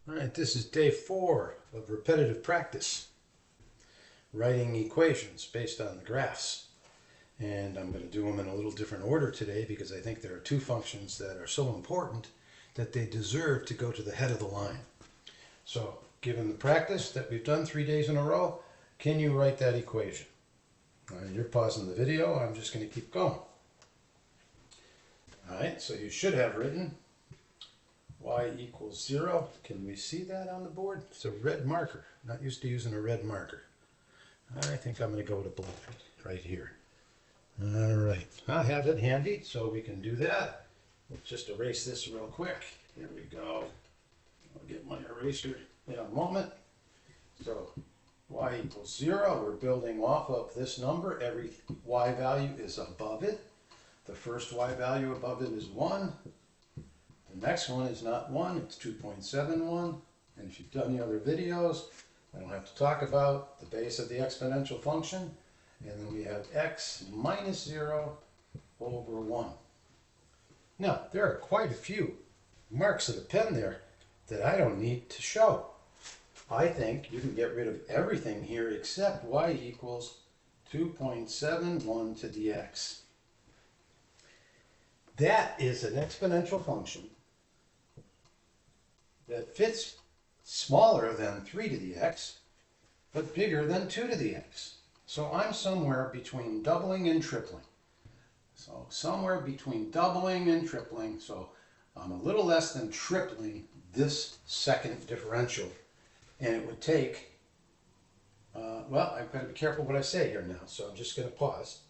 All right, this is day 4 of repetitive practice, writing equations based on the graphs. And I'm going to do them in a little different order today because I think there are two functions that are so important that they deserve to go to the head of the line. So, given the practice that we've done 3 days in a row, can you write that equation? You're pausing the video, I'm just going to keep going. All right, so you should have written y equals 0. Can we see that on the board? It's a red marker. Not used to using a red marker. I think I'm going to go to black right here. All right, I have it handy so we can do that. We'll just erase this real quick. Here we go. I'll get my eraser in a moment. So y equals 0. We're building off of this number. Every y value is above it. The first y value above it is 1. The next one is not 1, it's 2.71. And if you've done the other videos, I don't have to talk about the base of the exponential function. And then we have x minus 0 over 1. Now, there are quite a few marks of the pen there that I don't need to show. I think you can get rid of everything here except y equals 2.71 to the x. That is an exponential function that fits smaller than 3 to the x, but bigger than 2 to the x. So I'm somewhere between doubling and tripling. So somewhere between doubling and tripling. So I'm a little less than tripling this second differential. And it would take, well, I've got to be careful what I say here now, so I'm just going to pause.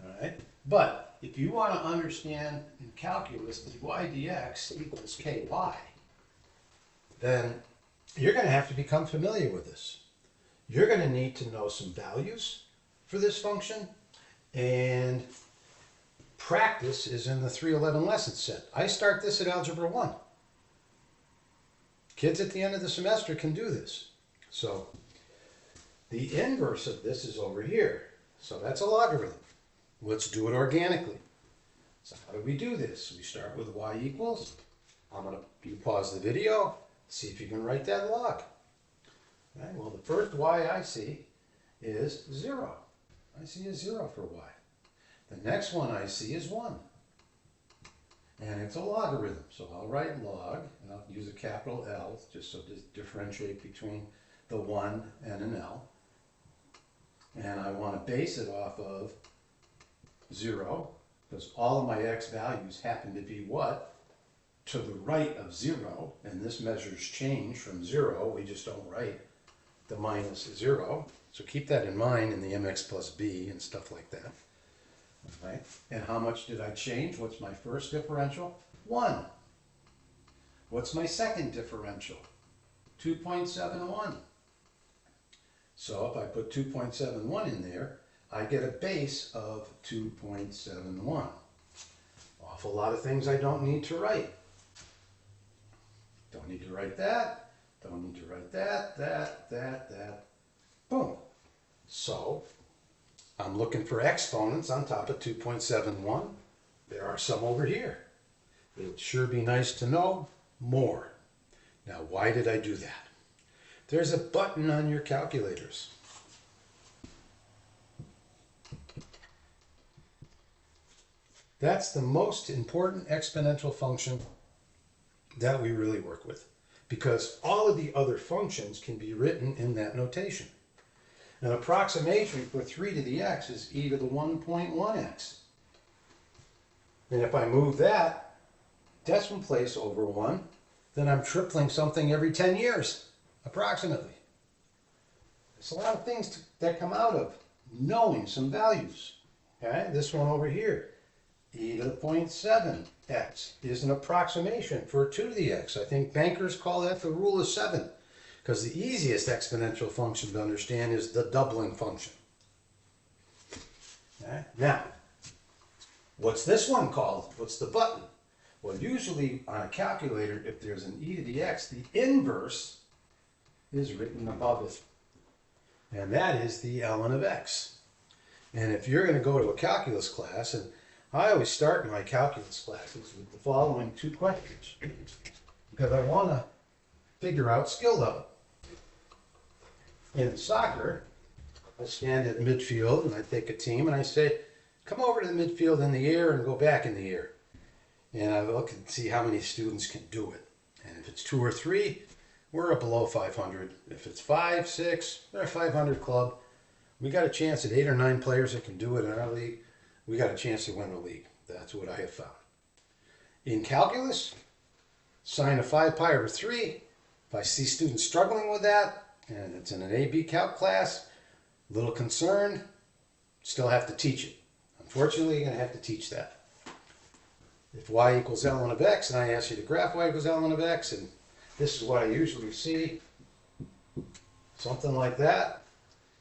All right. But if you want to understand in calculus that y dx equals ky, then you're going to have to become familiar with this. You're going to need to know some values for this function, and practice is in the 311 lesson set. I start this at Algebra 1. Kids at the end of the semester can do this. So the inverse of this is over here. So that's a logarithm. Let's do it organically. So how do we do this? We start with y equals. You pause the video, see if you can write that log. Right, well, the first y I see is 0. I see a 0 for y. The next one I see is 1. And it's a logarithm. So I'll write log, and I'll use a capital L just so to differentiate between the 1 and an L. And I want to base it off of 0, because all of my x values happen to be what? To the right of 0, and this measures change from 0. We just don't write the minus 0. So keep that in mind in the mx plus b and stuff like that. Right? And how much did I change? What's my first differential? 1. What's my second differential? 2.71. So if I put 2.71 in there, I get a base of 2.71. Awful lot of things I don't need to write. Don't need to write that. Don't need to write that. Boom. So I'm looking for exponents on top of 2.71. There are some over here. It would sure be nice to know more. Now, why did I do that? There's a button on your calculators. That's the most important exponential function that we really work with, because all of the other functions can be written in that notation. An approximation for 3 to the x is e to the 1.1x. And if I move that decimal place over 1, then I'm tripling something every 10 years, approximately. There's a lot of things that come out of knowing some values. Okay? This one over here, e to the 0.7x, is an approximation for 2 to the x. I think bankers call that the rule of 7. Because the easiest exponential function to understand is the doubling function. Okay. Now, what's this one called? What's the button? Well, usually on a calculator, if there's an e to the x, the inverse is written above it. And that is the ln of x. And if you're going to go to a calculus class, and I always start my calculus classes with the following two questions, because I want to figure out skill level. In soccer, I stand at midfield and I take a team and I say, come over to the midfield in the air and go back in the air. And I look and see how many students can do it. And if it's 2 or 3, we're below 500. If it's 5, 6, we're a 500 club. We got a chance at 8 or 9 players that can do it in our league. We got a chance to win the league. That's what I have found. In calculus, assign a 5 pi over 3. If I see students struggling with that, and it's in an A-B calc class, a little concerned, still have to teach it. Unfortunately, you're going to have to teach that. If y equals ln of x, and I ask you to graph y equals ln of x, and this is what I usually see, something like that,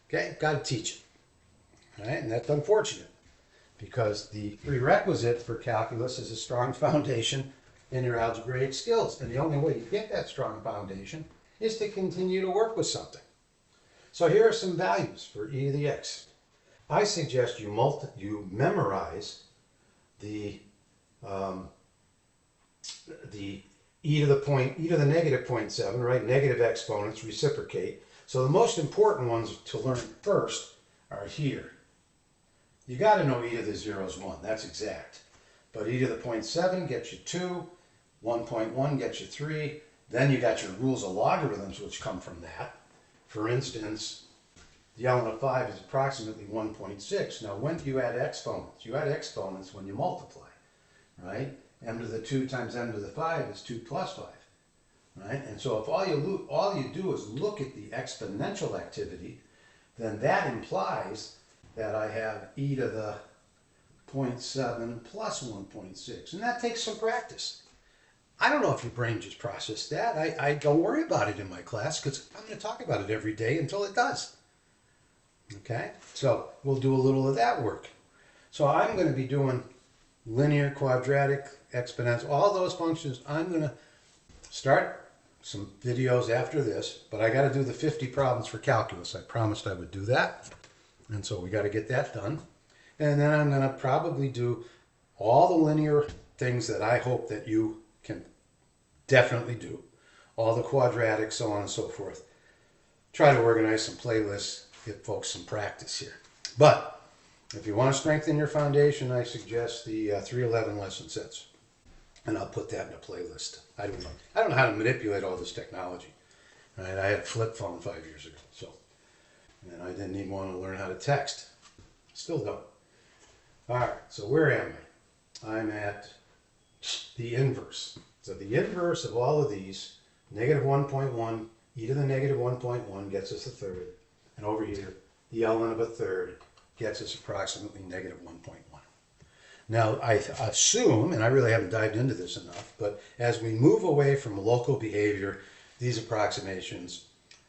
okay, got to teach it. All right, and that's unfortunate because the prerequisite for calculus is a strong foundation in your algebraic skills. And the only way you get that strong foundation is to continue to work with something. So here are some values for e to the x. I suggest you memorize the e to the negative 0.7, right? Negative exponents reciprocate. So the most important ones to learn first are here. You got to know e to the 0 is 1. That's exact. But e to the 0.7 gets you 2. 1.1 gets you 3. Then you got your rules of logarithms, which come from that. For instance, the ln of 5 is approximately 1.6. Now, when do you add exponents? You add exponents when you multiply, right? M to the 2 times m to the 5 is 2 plus 5, right? And so if all you do is look at the exponential activity, then that implies that I have e to the 0.7 plus 1.6. And that takes some practice. I don't know if your brain just processed that. I don't worry about it in my class because I'm going to talk about it every day until it does. Okay? So we'll do a little of that work. So I'm going to be doing linear, quadratic, exponential, all those functions. I'm going to start some videos after this, but I got to do the 50 problems for calculus. I promised I would do that. And so we got to get that done. And then I'm going to probably do all the linear things that I hope that you can definitely do. All the quadratics, so on and so forth. Try to organize some playlists, give folks some practice here. But if you want to strengthen your foundation, I suggest the 311 lesson sets. And I'll put that in a playlist. I don't know how to manipulate all this technology. Right? I had a flip phone 5 years ago, so, and I didn't even want to learn how to text. Still don't. All right, so where am I? I'm at the inverse. So the inverse of all of these, negative 1.1, e to the negative 1.1 gets us a third. And over here, the ln of a third gets us approximately negative 1.1. Now, I assume, and I really haven't dived into this enough, but as we move away from local behavior, these approximations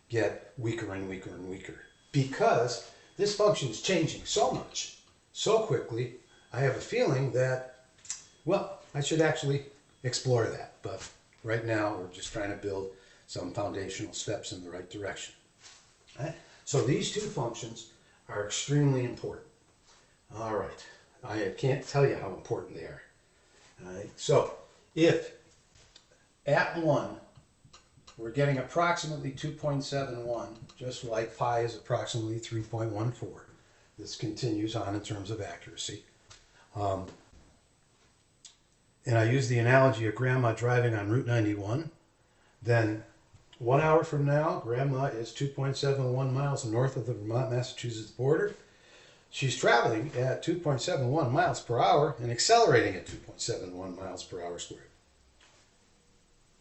get weaker and weaker and weaker. Because this function is changing so much, so quickly, I have a feeling that, well, I should actually explore that. But right now, we're just trying to build some foundational steps in the right direction. Right? So these two functions are extremely important. All right. I can't tell you how important they are. All right. So if at 1, we're getting approximately 2.71, just like pi is approximately 3.14. This continues on in terms of accuracy. And I use the analogy of Grandma driving on Route 91. Then 1 hour from now, Grandma is 2.71 miles north of the Vermont-Massachusetts border. She's traveling at 2.71 miles per hour and accelerating at 2.71 miles per hour squared.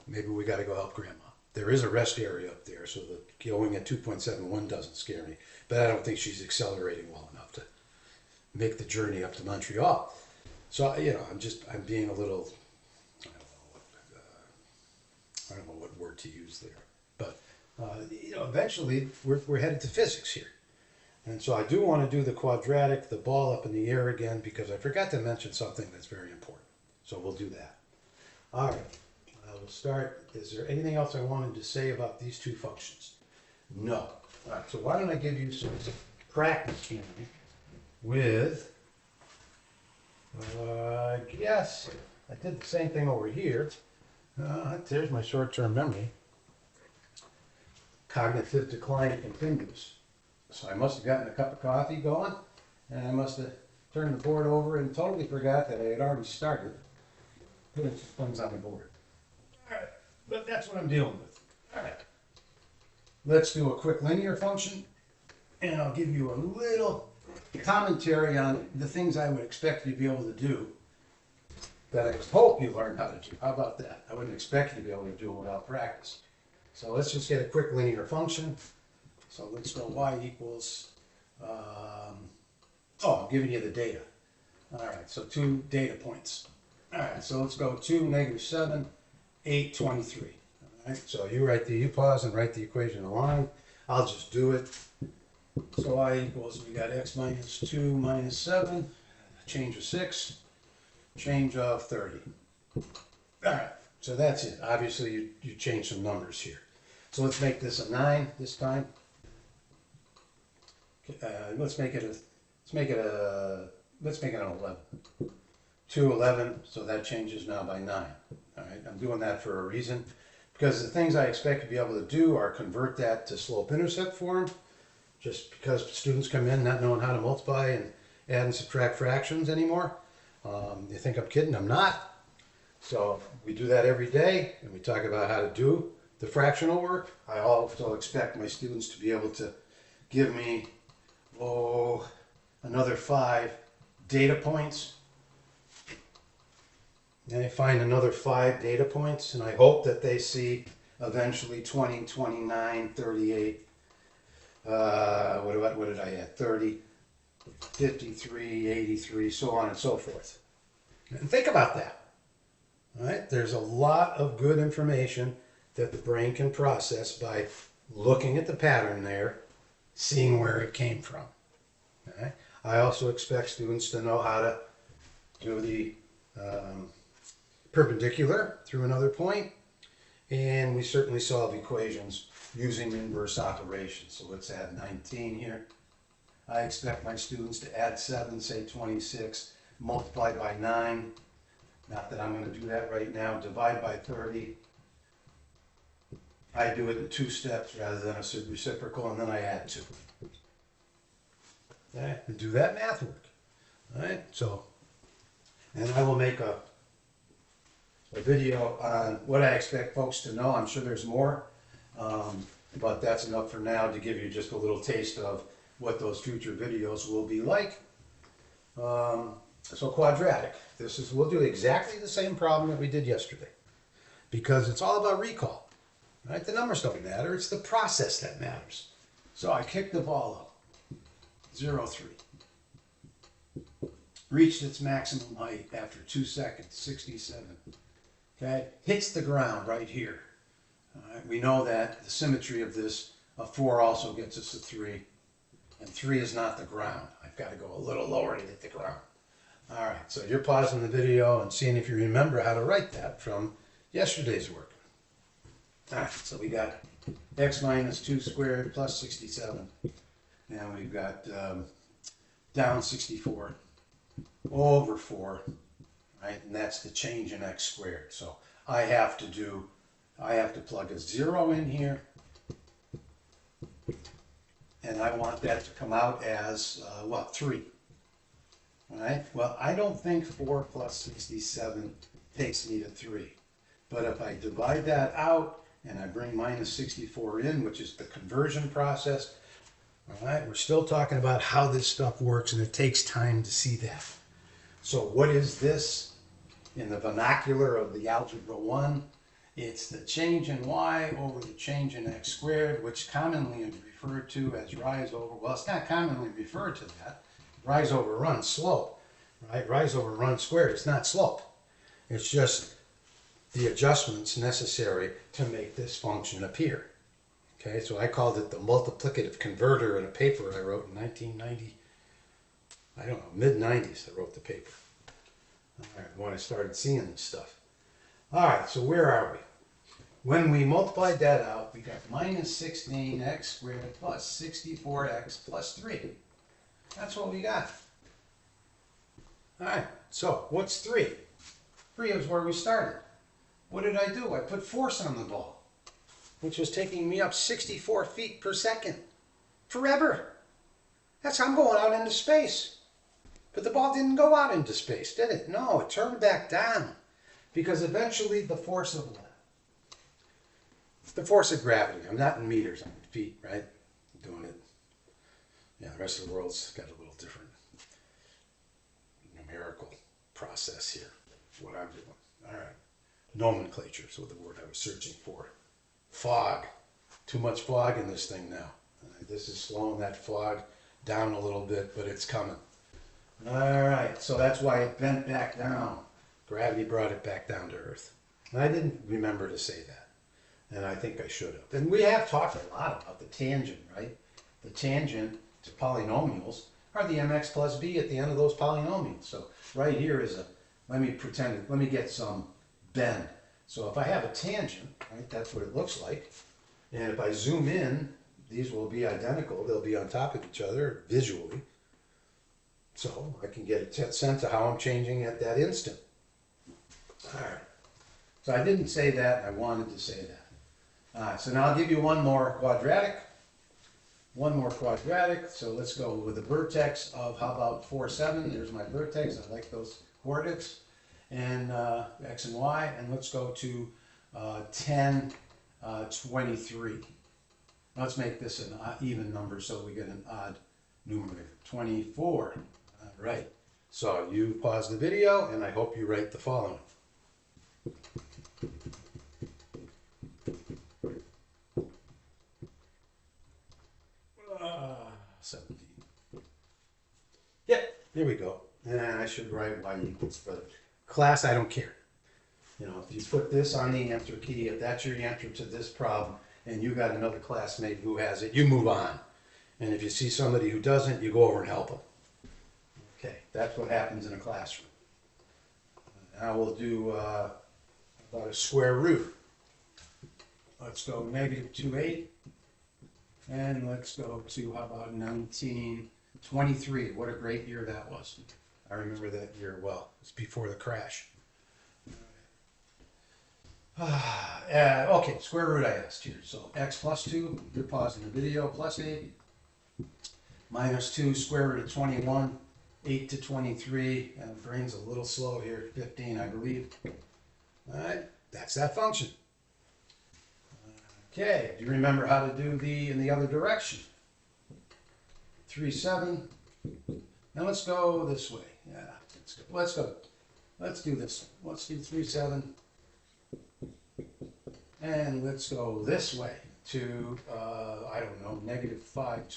Maybe we got to go help Grandma. There is a rest area up there, so that going at 2.71 doesn't scare me. But I don't think she's accelerating well enough to make the journey up to Montreal. So, you know, I'm being a little, I don't know what word to use there. But, you know, eventually we're headed to physics here. And so I do want to do the quadratic, the ball up in the air again, because I forgot to mention something that's very important. So we'll do that. All right. I will start. Is there anything else I wanted to say about these two functions? No. All right. So why don't I give you some practice here with, I guess I did the same thing over here. There's my short-term memory. cognitive decline continues. So I must have gotten a cup of coffee going, and I must have turned the board over and totally forgot that I had already started putting some things on the board. All right, but that's what I'm dealing with. All right, let's do a quick linear function, and I'll give you a little commentary on the things I would expect you to be able to do that I hope you learn how to do. How about that? I wouldn't expect you to be able to do it without practice. So let's just get a quick linear function. So let's go y equals, I'm giving you the data. All right, so 2 data points. All right, so let's go 2, -7, 8, 23. All right, so you pause and write the equation along. I'll just do it. So y equals, we got x minus 2 minus 7, change of 6, change of 30. All right, so that's it. Obviously, you change some numbers here. So let's make this a 9 this time. Let's make it an 11. 2, 11, so that changes now by 9. All right, I'm doing that for a reason, because the things I expect to be able to do are convert that to slope-intercept form, just because students come in not knowing how to multiply and add and subtract fractions anymore. You think I'm kidding? I'm not. So we do that every day, and we talk about how to do the fractional work. I also expect my students to be able to give me, another 5 data points. And I find another 5 data points, and I hope that they see eventually 20, 29, 38, what did I add? 30, 53, 83, so on and so forth. And think about that. All right? There's a lot of good information that the brain can process by looking at the pattern there, seeing where it came from. Okay? I also expect students to know how to do the perpendicular through another point, and we certainly solve equations using inverse operations. So let's add 19 here. I expect my students to add 7, say 26, multiply by 9. Not that I'm going to do that right now. Divide by 30. I do it in 2 steps rather than a reciprocal, and then I add 2. Okay, and do that math work. All right, so, and I will make a video on what I expect folks to know. I'm sure there's more, but that's enough for now to give you just a little taste of what those future videos will be like. So quadratic, we'll do exactly the same problem that we did yesterday, because it's all about recall. Right? The numbers don't matter, it's the process that matters. So I kicked the ball up, 0, 3. Reached its maximum height after 2 seconds, 67. Okay, hits the ground right here. All right? We know that the symmetry of this, a 4 also gets us a 3, and 3 is not the ground. I've got to go a little lower to hit the ground. All right, so you're pausing the video and seeing if you remember how to write that from yesterday's work. All right, so we got x minus 2 squared plus 67. And we've got down 64 over 4, right? And that's the change in x squared. So I have to plug a 0 in here. And I want that to come out as, 3. All right? Well, I don't think 4 plus 67 takes me to 3. But if I divide that out, and I bring minus 64 in, which is the conversion process, all right, we're still talking about how this stuff works, and it takes time to see that. So what is this in the vernacular of the Algebra 1? It's the change in y over the change in x squared, which commonly is referred to as rise over, well, it's not commonly referred to that. Rise over run, slope, right? Rise over run squared, it's not slope. It's just the adjustments necessary to make this function appear. Okay, so I called it the multiplicative converter in a paper I wrote in 1990, I don't know, mid-90s I wrote the paper. All right, when I started seeing this stuff. All right, so where are we? When we multiplied that out, we got minus 16x squared plus 64x plus 3. That's what we got. All right, so what's 3? 3 is where we started. What did I do? I put force on the ball. which was taking me up 64 feet per second. Forever. That's how I'm going out into space. But the ball didn't go out into space, did it? No, it turned back down. Because eventually the force of what? The force of gravity. I'm not in meters, I'm in feet, right? I'm doing it. Yeah, the rest of the world's got a little different numerical process here. What I'm doing. All right. Nomenclature is what the word I was searching for. Fog. Too much fog in this thing now. This is slowing that fog down a little bit, but it's coming. All right, so that's why it bent back down. Gravity brought it back down to Earth. And I didn't remember to say that. And I think I should have. And we have talked a lot about the tangent, right? The tangent to polynomials are the mx plus b at the end of those polynomials. So right here is a, let me get some bend. So if I have a tangent, right, that's what it looks like. And if I zoom in, these will be identical. They'll be on top of each other visually. So I can get a sense of how I'm changing at that instant. All right. So I didn't say that. I wanted to say that. All right. So now I'll give you one more quadratic. One more quadratic. So let's go with a vertex of, how about 4, 7? There's my vertex. I like those coordinates. And x and y. And let's go to 10, 23. Let's make this an even number so we get an odd numerator. 24. All right. So you pause the video and I hope you write the following. 17. Yep, there we go. And I should write y equals, but class, I don't care. You know, if you put this on the answer key, if that's your answer to this problem, and you got another classmate who has it, you move on. And if you see somebody who doesn't, you go over and help them. Okay, that's what happens in a classroom. Now we'll do about a square root. Let's go -2/8. And let's go to, how about 1923. What a great year that was. I remember that year well. It's before the crash. Okay, square root I asked here. So x plus 2, you're pausing the video, plus 8. Minus 2, square root of 21. 8 to 23. And the brain's a little slow here. 15, I believe. All right, that's that function. Okay, do you remember how to do the in the other direction? 3, 7. Now let's go this way. Yeah, let's go. Let's do this. Let's do 3, 7. And let's go this way to, I don't know, -5,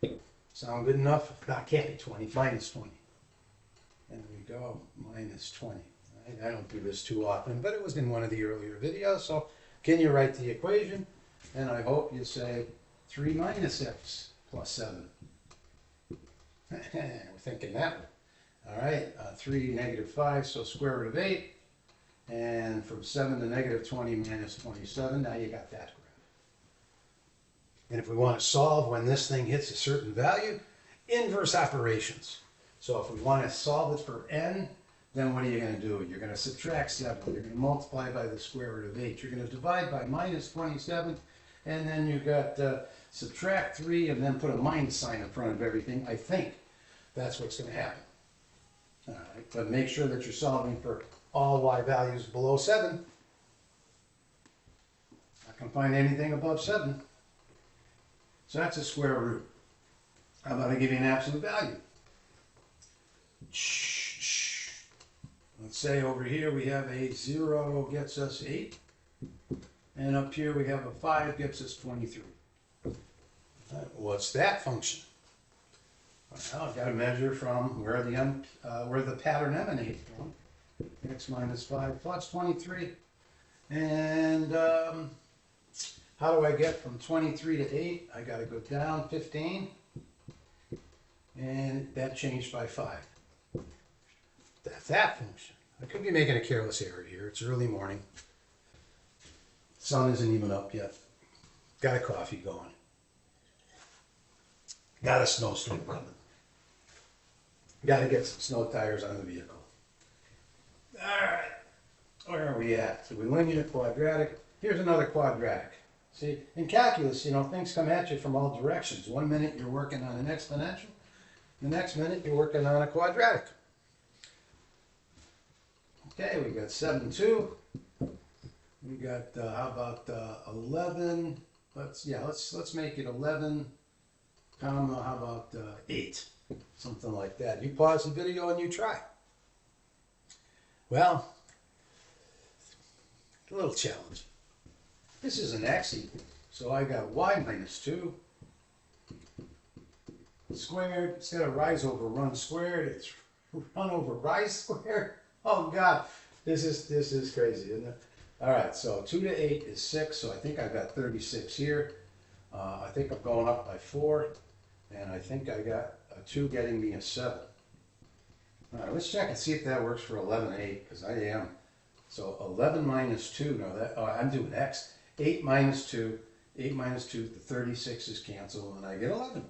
20. Sound good enough? That can't be 20, minus 20. And we go, minus 20. Right? I don't do this too often, but it was in one of the earlier videos, so can you write the equation? And I hope you say 3 minus x plus 7. We're thinking that one. All right, 3, -5, so square root of 8. And from 7 to -20 minus 27, now you got that graph. And if we want to solve when this thing hits a certain value, inverse operations. So if we want to solve it for n, then what are you going to do? You're going to subtract 7. You're going to multiply by the square root of 8. You're going to divide by minus 27. And then you've got subtract 3 and then put a minus sign in front of everything. I think that's what's going to happen. All right, but make sure that you're solving for all y values below 7. Not going to find anything above 7. So that's a square root. How about I give you an absolute value? Let's say over here we have a 0 gets us 8. And up here we have a 5 gets us 23. What's that function? Well, I've got to measure from where the pattern emanates from. X minus 5 plus 23. And how do I get from 23 to 8? I got to go down 15. And that changed by 5. That's that function. I could be making a careless error here. It's early morning. Sun isn't even up yet. Got a coffee going. Got a snowstorm coming. Got to get some snow tires on the vehicle. All right. Where are we at? So we linear, quadratic. Here's another quadratic. See, in calculus, you know, things come at you from all directions. 1 minute you're working on an exponential, the next minute you're working on a quadratic. Okay, we got 7, 2. We got, how about 11? Let's make it 11, comma, how about 8? Something like that. You pause the video and you try. Well, a little challenge. This is an x equal, so I got y minus 2 squared. Instead of rise over run squared, it's run over rise squared. Oh God, this is crazy, isn't it? All right, so 2 to 8 is 6, so I think I've got 36 here. I think I'm going up by 4, and I think I got a 2 getting me a 7. All right, let's check and see if that works for 11, 8, because I am. So 11 minus 2, no, I'm doing x. 8 minus 2, the 36 is canceled, and I get 11.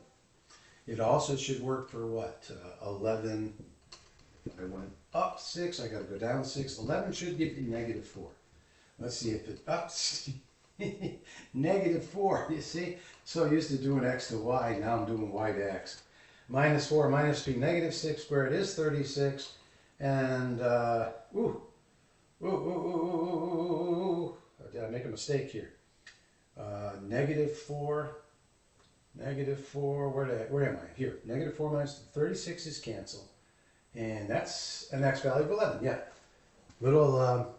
It also should work for what? 11, if I went up 6, I got to go down 6. 11 should give you negative 4. Let's see if it ups. Negative 4, you see? So used to doing x to y, now I'm doing y to x. Minus 4 minus 2, negative 6 squared is 36. And, did I make a mistake here? Negative 4, where am I? Here, negative 4 minus 36 is canceled. And that's an x value of 11, yeah. Little,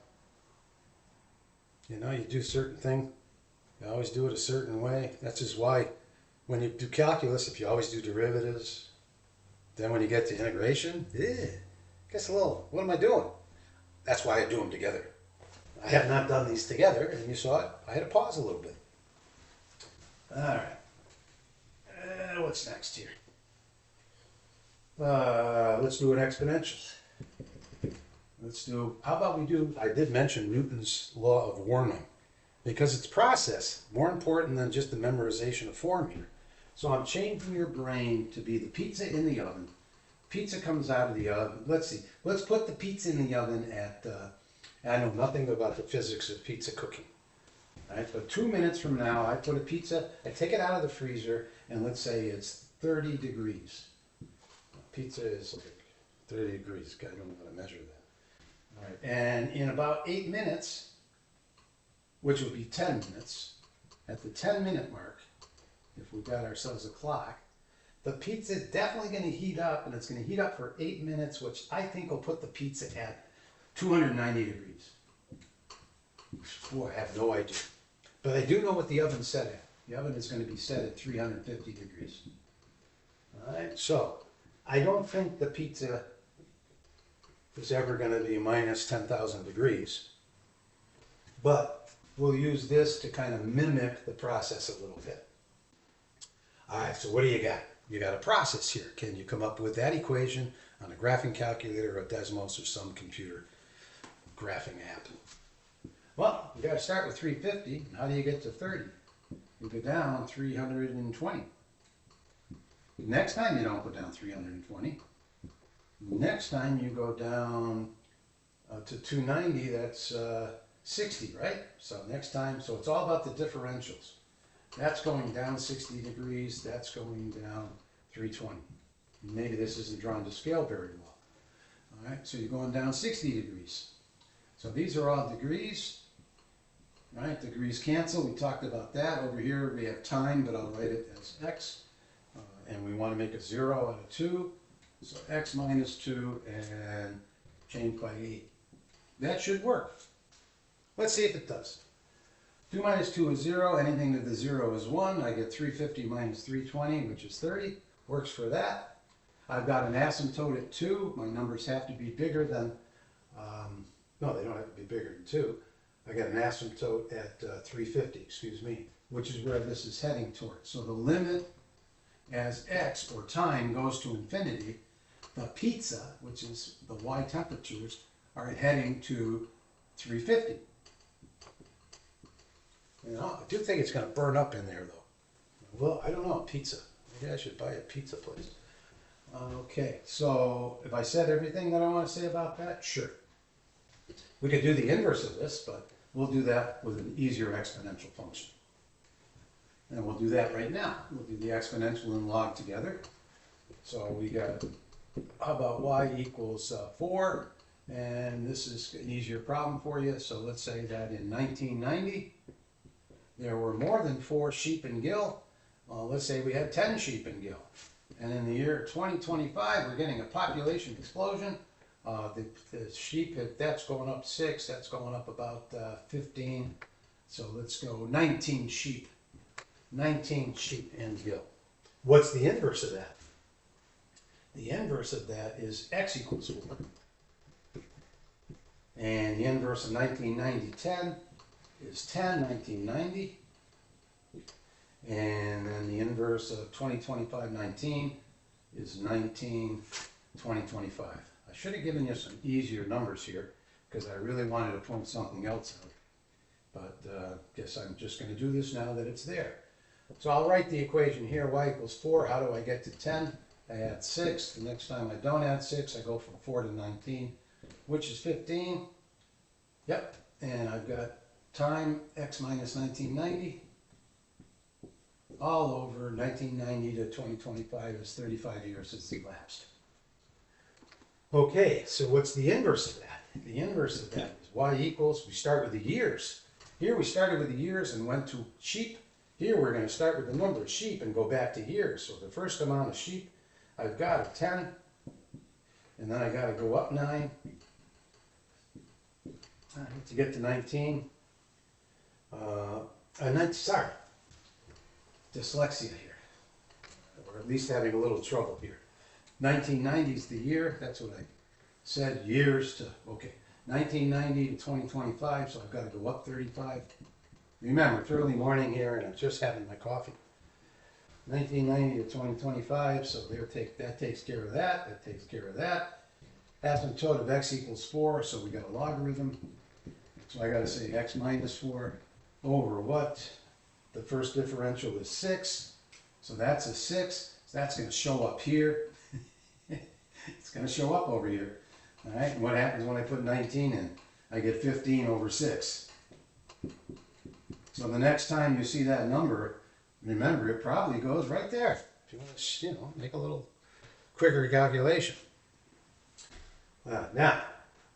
you know, you do a certain thing, you always do it a certain way. That's just why when you do calculus, if you always do derivatives, then when you get to integration, gets a little, what am I doing? That's why I do them together. I have not done these together, and you saw it. I had to pause a little bit. All right. What's next here? Let's do an exponential. How about we do, I did mention Newton's law of warming, because it's process, more important than just the memorization of form here. So I'm changing your brain to be the pizza in the oven. Pizza comes out of the oven. Let's see. Let's put the pizza in the oven at, I know nothing about the physics of pizza cooking. All right, but 2 minutes from now, I put a pizza, I take it out of the freezer, and let's say it's 30 degrees. Pizza is like 30 degrees. I don't know how to measure that. All right, and in about 8 minutes, which would be 10 minutes, at the 10-minute mark, if we got ourselves a clock, the pizza is definitely going to heat up, and it's going to heat up for 8 minutes, which I think will put the pizza at 290 degrees. Boy, I have no idea. But I do know what the oven's set at. The oven is going to be set at 350 degrees. All right, so I don't think the pizza is ever going to be minus 10,000 degrees, but we'll use this to kind of mimic the process a little bit. All right, so what do you got? You got a process here. Can you come up with that equation on a graphing calculator or Desmos or some computer graphing app? Well, you got to start with 350. How do you get to 30? You go down 320. Next time you don't go down 320. Next time you go down to 290, that's 60, right? So next time, so it's all about the differentials. That's going down 60 degrees, that's going down 320. Maybe this isn't drawn to scale very well. All right, so you're going down 60 degrees. So these are all degrees, right? Degrees cancel, we talked about that. Over here we have time, but I'll write it as x. And we want to make a 0 out of 2. So x minus 2 and change by 8. That should work. Let's see if it does. 2 minus 2 is 0. Anything to the 0 is 1. I get 350 minus 320, which is 30. Works for that. I've got an asymptote at 2. My numbers have to be bigger than, no, they don't have to be bigger than 2. I got an asymptote at 350, excuse me, which is where this is heading towards. So the limit as x, or time, goes to infinity, the pizza, which is the y temperatures, are heading to 350. You know, I do think it's going to burn up in there, though. Well, I don't know, pizza. Maybe I should buy a pizza place. Okay, so if I said everything that I want to say about that, sure. We could do the inverse of this, but we'll do that with an easier exponential function. And we'll do that right now. We'll do the exponential and log together. So we got, how about y equals 4, and this is an easier problem for you. So let's say that in 1990, there were more than 4 sheep in Gill. Well, let's say we had 10 sheep in Gill. And in the year 2025, we're getting a population explosion. The sheep, that's going up 6, that's going up about 15. So let's go 19 sheep. 19 sheep in Gill. What's the inverse of that? The inverse of that is x equals 4. And the inverse of 1990, 10 is 10, 1990. And then the inverse of 2025, 19 is 19, 2025. I should have given you some easier numbers here because I really wanted to point something else out. But guess I'm just going to do this now that it's there. So I'll write the equation here, y equals 4. How do I get to 10? I add 6. The next time I don't add 6, I go from 4 to 19, which is 15. Yep, and I've got time x minus 1990 all over 1990 to 2025 is 35 years since it elapsed. Okay, so what's the inverse of that? The inverse of that is y equals, we start with the years. Here we started with the years and went to sheep. Here we're going to start with the number of sheep and go back to years. So the first amount of sheep I've got is 10, and then I got to go up 9 to get to 19. Sorry, dyslexia here. Or at least having a little trouble here. 1990 is the year, that's what I said, years to, okay. 1990 to 2025, so I've got to go up 35. Remember, it's early morning here and I'm just having my coffee. 1990 to 2025, so that takes care of that, that takes care of that. Asymptote of x equals 4, so we got a logarithm. So I got to say x minus 4 over what? The first differential is 6, so that's a 6. So that's going to show up here. It's going to show up over here. All right, and what happens when I put 19 in? I get 15 over 6. So the next time you see that number, remember it probably goes right there. If you want to, make a little quicker calculation. Now,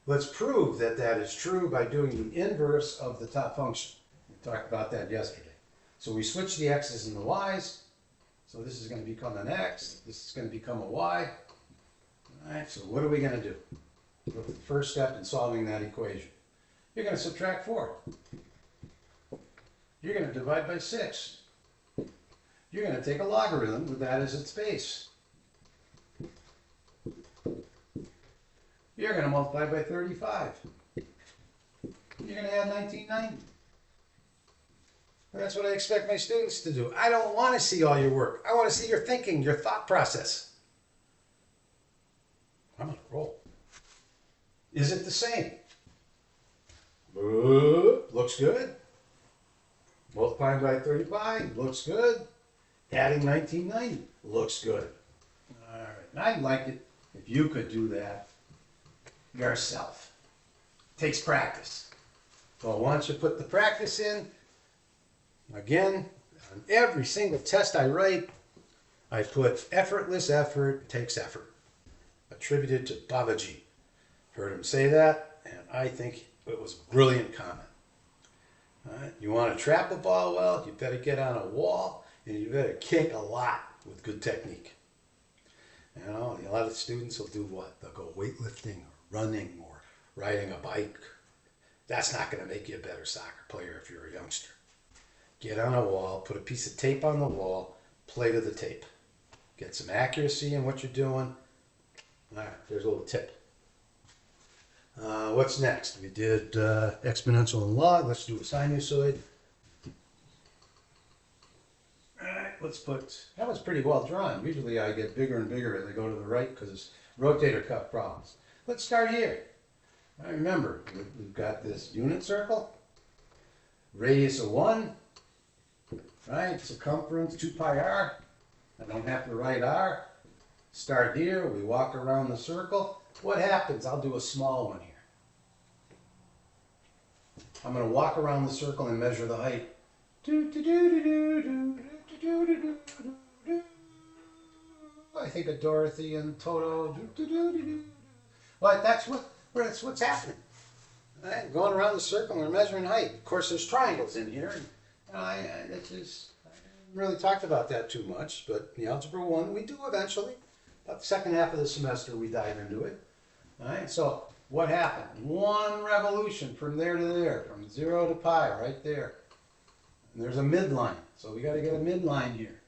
let's prove that that is true by doing the inverse of the top function. We talked about that yesterday. So we switch the x's and the y's. So this is going to become an x. This is going to become a y. All right, so what are we going to do? What's the first step in solving that equation? You're going to subtract 4. You're going to divide by 6. You're going to take a logarithm with that as its base. You're going to multiply by 35. You're going to add 1990. That's what I expect my students to do. I don't want to see all your work. I want to see your thinking, your thought process. I'm on a roll. Is it the same? Looks good. Multiplying by 35 looks good. Adding 1990 looks good. All right, and I'd like it if you could do that yourself. It takes practice. Well, once you put the practice in, again, on every single test I write, I put effortless effort takes effort. Attributed to Babaji. Heard him say that, and I think it was a brilliant comment. All right, you want to trap a ball well, you better get on a wall, and you better kick a lot with good technique. A lot of students will do what? They'll go weightlifting or running or riding a bike. That's not going to make you a better soccer player if you're a youngster. Get on a wall, put a piece of tape on the wall, play to the tape. Get some accuracy in what you're doing. All right, there's a little tip. What's next? We did exponential and log. Let's do a sinusoid. All right, that was pretty well drawn. Usually I get bigger and bigger as I go to the right because it's rotator cuff problems. Let's start here. All right, remember, we've got this unit circle, radius of 1, right? Circumference 2 pi r. I don't have to write r. Start here, we walk around the circle. What happens? I'll do a small one here. I'm going to walk around the circle and measure the height. I think of Dorothy and Toto. But that's what's happening. Right? Going around the circle, we're measuring height. Of course, there's triangles in here. And I haven't really talked about that too much, but the Algebra 1 we do eventually. About the second half of the semester we dive into it. All right, so what happened? One revolution from there to there, from 0 to pi, right there. And there's a midline, so we got to get a midline here.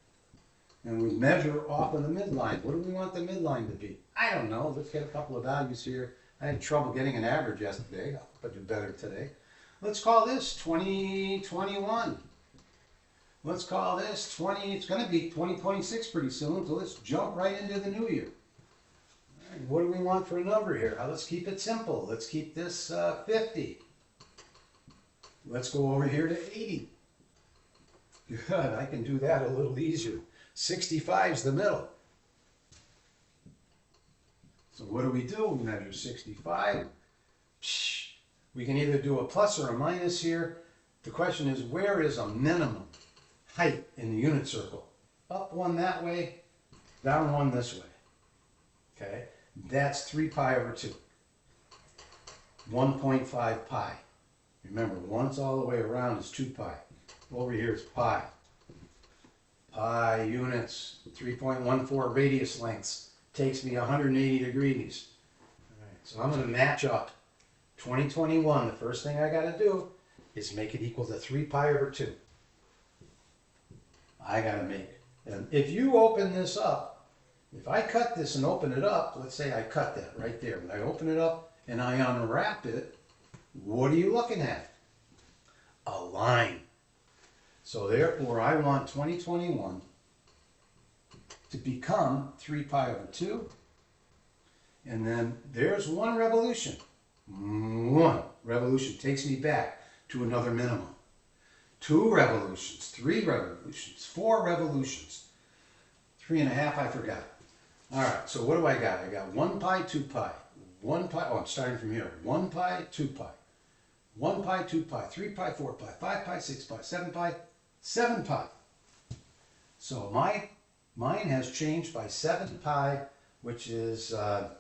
And we measure off of the midline. What do we want the midline to be? I don't know. Let's get a couple of values here. I had trouble getting an average yesterday. I hope I do better today. Let's call this 2021. Let's call this 20. It's going to be 2026 pretty soon, so let's jump right into the new year. All right, what do we want for a number here? Let's keep it simple. Let's keep this 50. Let's go over here to 80. Good, I can do that a little easier. 65 is the middle. So what do? We measure 65. We can either do a plus or a minus here. The question is, where is a minimum height in the unit circle? Up one that way, down one this way. Okay, that's 3 pi over 2. 1.5 pi. Remember, once all the way around is 2 pi. Over here is pi. Pi units, 3.14 radius lengths. Takes me 180 degrees. All right, so I'm going to match up 2021. The first thing I got to do is make it equal to 3 pi over 2. I got to make it. And if you open this up, if I cut this and open it up, let's say I cut that right there. When I open it up and I unwrap it, what are you looking at? A line. So therefore, I want 2021 to become 3 pi over 2. And then there's one revolution. One revolution takes me back to another minimum. 2 revolutions, 3 revolutions, 4 revolutions. 3.5, I forgot. All right, so what do I got? I got 1 pi, 2 pi. 1 pi, I'm starting from here. 1 pi, 2 pi. 1 pi, 2 pi, 3 pi, 4 pi, 5 pi, 6 pi, 7 pi, 7 pi. So mine has changed by 7 pi, which is the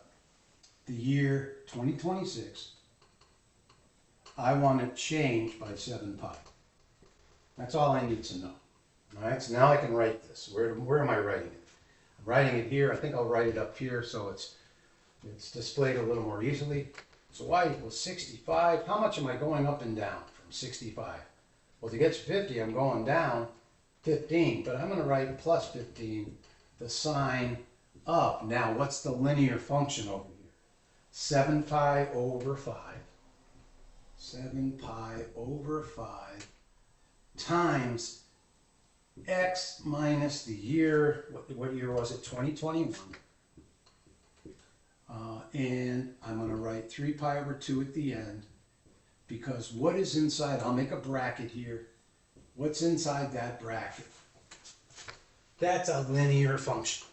year 2026. I want it changed by 7 pi. That's all I need to know. All right, so now I can write this. Where am I writing it? I'm writing it here. I think I'll write it up here so it's displayed a little more easily. So y equals 65. How much am I going up and down from 65? Well, to get to 50, I'm going down 15, but I'm going to write plus 15, the sign up. Now, what's the linear function over here? 7 pi over 5. 7 pi over 5 times x minus the year, what year was it? 2021. And I'm going to write 3 pi over 2 at the end, because what is inside, I'll make a bracket here. What's inside that bracket? That's a linear function.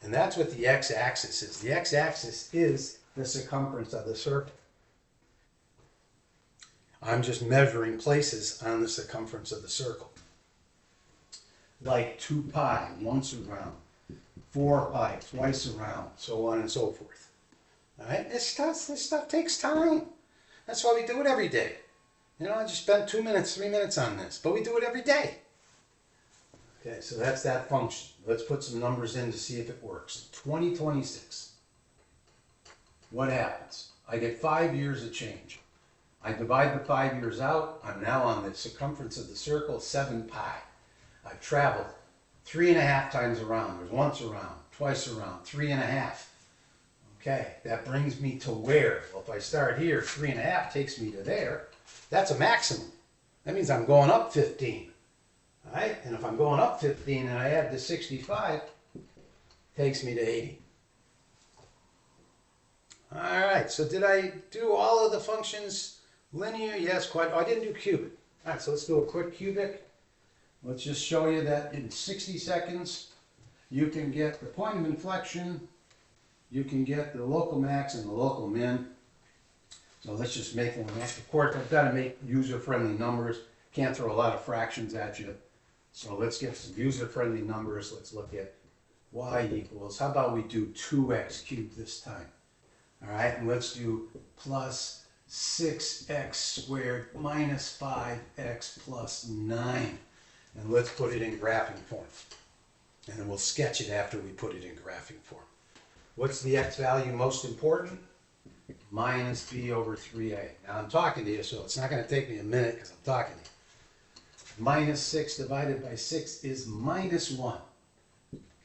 And that's what the x-axis is. The x-axis is the circumference of the circle. I'm just measuring places on the circumference of the circle. Like 2 pi, once around. 4 pi, twice around, so on and so forth. All right, this stuff takes time. That's why we do it every day. You know, I just spent 2 minutes, 3 minutes on this, but we do it every day. Okay, so that's that function. Let's put some numbers in to see if it works. 2026. What happens? I get 5 years of change. I divide the 5 years out. I'm now on the circumference of the circle, 7 pi. I've traveled 3.5 times around. There's once around, twice around, 3.5. Okay, that brings me to where? Well, if I start here, 3.5 takes me to there. That's a maximum. That means I'm going up 15. All right, and if I'm going up 15 and I add the 65, it takes me to 80. All right, so did I do all of the functions linear? Yes, quite. Oh, I didn't do cubic. All right, so let's do a quick cubic. Let's just show you that in 60 seconds, you can get the point of inflection, you can get the local max and the local min. So let's just make one. Of course, I've got to make user-friendly numbers. Can't throw a lot of fractions at you. So let's get some user-friendly numbers. Let's look at y equals, how about we do 2x cubed this time? All right, and let's do plus 6x squared minus 5x plus 9. And let's put it in graphing form. And then we'll sketch it after we put it in graphing form. What's the x value most important? Minus b over 3a. Now I'm talking to you, so it's not going to take me a minute because I'm talking to you. Minus 6 divided by 6 is minus 1.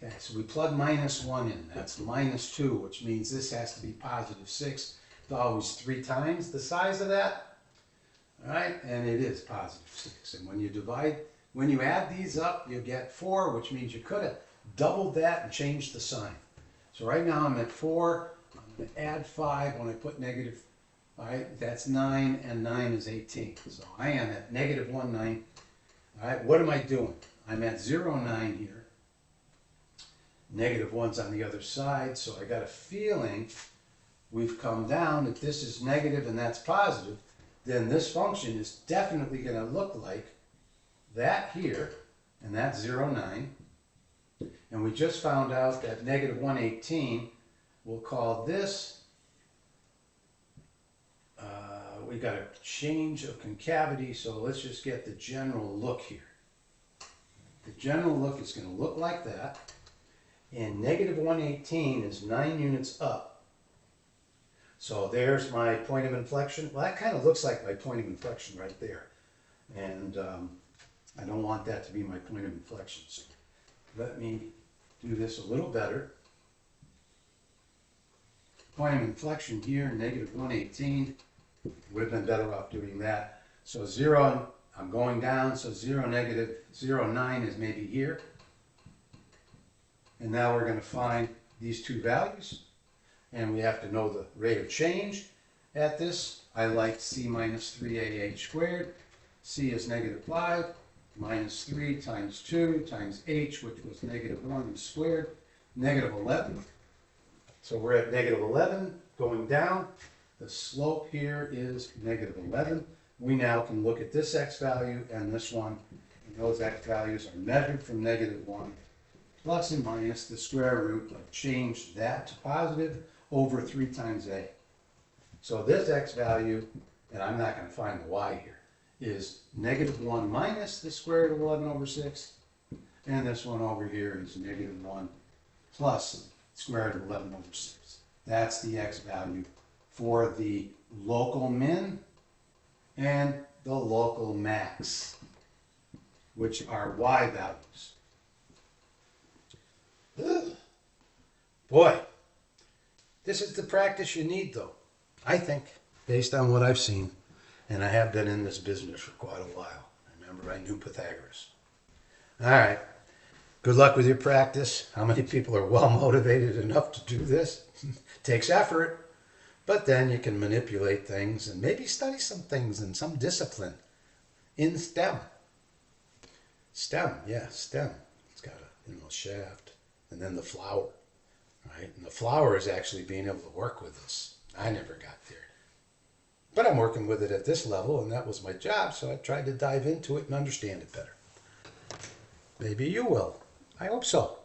Okay, so we plug minus 1 in. That's minus 2, which means this has to be positive 6. It's always 3 times the size of that. All right, and it is positive 6. And when you add these up, you get 4, which means you could have doubled that and changed the sign. So right now I'm at 4. I'm going to add 5 when I put negative. All right, that's 9, and 9 is 18. So I am at negative 1, 9. All right, what am I doing? I'm at 0, 9 here. Negative 1's on the other side, so I got a feeling we've come down. If this is negative and that's positive, then this function is definitely going to look like that here, and that's 0, 9. And we just found out that negative 118, we'll call this, we got a change of concavity, so let's just get the general look here. The general look is going to look like that. And negative 118 is 9 units up. So there's my point of inflection. Well, that kind of looks like my point of inflection right there. And I don't want that to be my point of inflection. So let me do this a little better. Point of inflection here, negative 118. Would have been better off doing that. So 0, I'm going down, so 0, negative 0, 9 is maybe here. And now we're going to find these two values. And we have to know the rate of change at this. I like c minus 3ah squared. C is negative 5 minus 3 times 2 times h, which was negative 1 squared, negative 11. So we're at negative 11 going down. The slope here is negative 11. We now can look at this x value and this one. And those x values are measured from negative 1. Plus and minus the square root of change that to positive over 3 times a. So this x value, and I'm not going to find the y here, is negative 1 minus the square root of 11 over 6. And this one over here is negative 1 plus square root of 11 over 6. That's the x value for the local min and the local max, which are y values. Ugh. Boy, this is the practice you need, though, I think, based on what I've seen. And I have been in this business for quite a while. Remember, I knew Pythagoras. All right. Good luck with your practice. How many people are well motivated enough to do this? Takes effort, but then you can manipulate things and maybe study some things in some discipline in STEM. STEM, yeah, STEM. It's got a shaft. And then the flower, right? And the flower is actually being able to work with this. I never got there. But I'm working with it at this level, and that was my job, so I tried to dive into it and understand it better. Maybe you will. I hope so.